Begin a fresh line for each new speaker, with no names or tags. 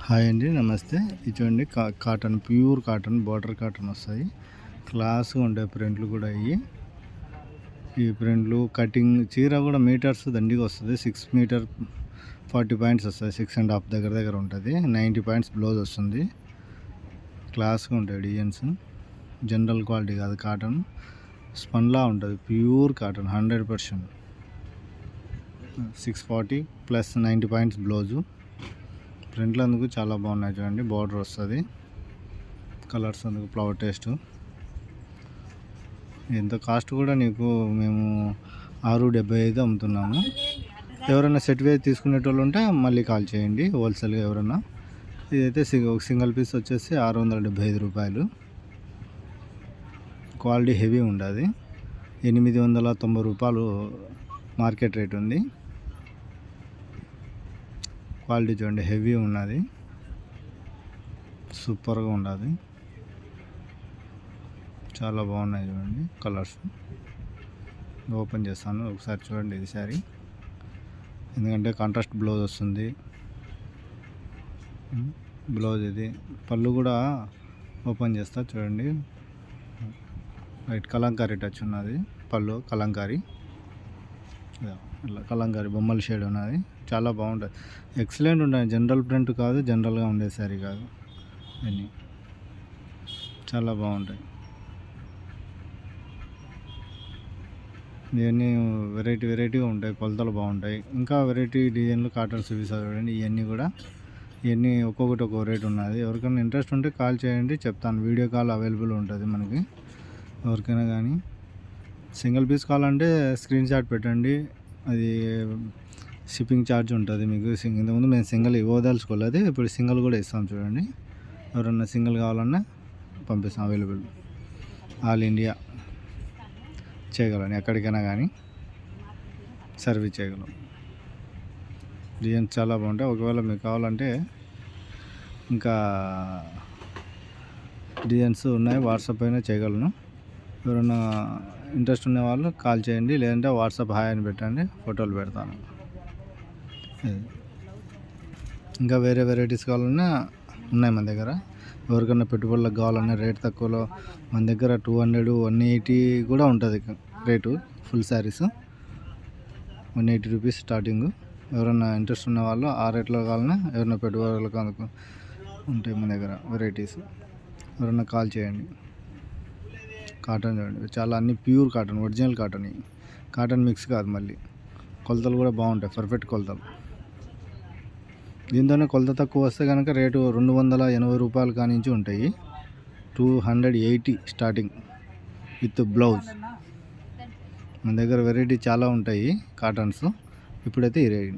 Hi అండి, నమస్తే. ఇది చూడండి, cotton, pure cotton, border cotton వస్తాయి. క్లాస్గా ఉంటాయి ప్రింట్లు కూడా. ఈ ప్రింట్లు కటింగ్ చీర కూడా మీటర్స్ దండిగా వస్తుంది. 6 మీటర్ 40 పాయింట్స్ వస్తుంది. 6.5 దగ్గర ఉంటుంది. 90 పాయింట్స్ బ్లౌజ్ వస్తుంది. క్లాస్గా ఉంటాయి డిజైన్స్. జనరల్ క్వాలిటీ కాదు, కాటన్ స్పన్లా ఉంటుంది. Pure cotton 100%. 640 plus 90 points blouse. ప్రింట్లు అందుకు చాలా బాగున్నాయి చూడండి. బార్డర్ వస్తుంది. కలర్స్ అందుకు ఫ్లవర్ టేస్ట్. ఎంత కాస్ట్ కూడా నీకు మేము 675 అమ్ముతున్నాము. ఎవరైనా సెట్ వేసి తీసుకునేటోళ్ళు ఉంటే మళ్ళీ కాల్ చేయండి, హోల్సేల్గా ఎవరైనా. ఇదైతే ఒక సింగిల్ పీస్ వచ్చేసి 675 రూపాయలు. క్వాలిటీ హెవీ ఉండదు. 890 రూపాయలు మార్కెట్ రేట్ ఉంది. క్వాలిటీ చూడండి, హెవీ ఉన్నది, సూపర్గా ఉన్నది. చాలా బాగున్నాయి చూడండి కలర్స్. ఓపెన్ చేస్తాను ఒకసారి చూడండి. ఇది సారీ ఎందుకంటే కాంట్రాస్ట్ బ్లౌజ్ వస్తుంది. బ్లౌజ్ ఇది. పళ్ళు కూడా ఓపెన్ చేస్తా చూడండి. రైట్ కలంకారీ టచ్ ఉన్నది. పళ్ళు కలంకారీ, కలంకారీ బొమ్మల షేడ్ ఉన్నది. చాలా బాగుంటుంది, ఎక్సలెంట్ ఉంటుంది. జనరల్ ప్రింట్ కాదు, జనరల్గా ఉండే శారీ కాదు. ఇవన్నీ చాలా బాగుంటాయి. ఇవన్నీ వెరైటీగా ఉంటాయి, కొలతలు బాగుంటాయి. ఇంకా వెరైటీ డిజైన్లు కాటన్స్ ఇవి చూడండి. ఇవన్నీ కూడా ఒక్కొక్కటి ఒక్కో రేట్ ఉన్నది. ఎవరికైనా ఇంట్రెస్ట్ ఉంటే కాల్ చేయండి, చెప్తాను. వీడియో కాల్ అవైలబుల్ ఉంటుంది మనకి. ఎవరికైనా కానీ సింగిల్ పీస్ కావాలంటే స్క్రీన్ షాట్ పెట్టండి. అది షిప్పింగ్ ఛార్జ్ ఉంటుంది మీకు. ఇంతకుముందు మేము సింగిల్ ఇవ్వదలుచుకోలేదు, ఇప్పుడు సింగిల్ కూడా ఇస్తాం చూడండి. ఎవరన్నా సింగిల్ కావాలన్నా పంపిస్తాం. అవైలబుల్ ఆల్ ఇండియా చేయగలను, ఎక్కడికైనా కానీ సర్వీస్ చేయగలం. డిజైన్స్ చాలా బాగుంటాయి. ఒకవేళ మీకు కావాలంటే ఇంకా డిజైన్స్ ఉన్నాయి, వాట్సాప్ అయినా చేయగలను. ఎవరైనా ఇంట్రెస్ట్ ఉన్న వాళ్ళు కాల్ చేయండి, లేదంటే వాట్సాప్ హాయ్ అని పెట్టండి, ఫోటోలు పెడతాను. ఇంకా వేరే వెరైటీస్ కావాలన్నా ఉన్నాయి మన దగ్గర. ఎవరికైనా పెట్టుబడులకు కావాలన్నా రేట్ తక్కువలో మన దగ్గర 200, 180 కూడా ఉంటుంది rate. Full saris 180 rupees starting. ఎవరైనా ఇంట్రెస్ట్ ఉన్న వాళ్ళు ఆ రేట్లో కావాలన్నా, ఎవరైనా పెట్టుబడులకు ఉంటాయి మన దగ్గర వెరైటీస్. ఎవరైనా కాల్ చేయండి. కాటన్ చూడండి, చాలా అన్ని pure cotton, original cotton. Cotton mix కాదు. మళ్ళీ కొలతలు కూడా బాగుంటాయి, పర్ఫెక్ట్ కొలతలు. దీంతోనే కొలత తక్కువ వస్తే కనుక రేటు 280 రూపాయలు కానించి ఉంటాయి. 280 స్టార్టింగ్ విత్ బ్లౌజ్. మన దగ్గర వెరైటీ చాలా ఉంటాయి కాటన్స్. ఇప్పుడైతే ఈ రేట్.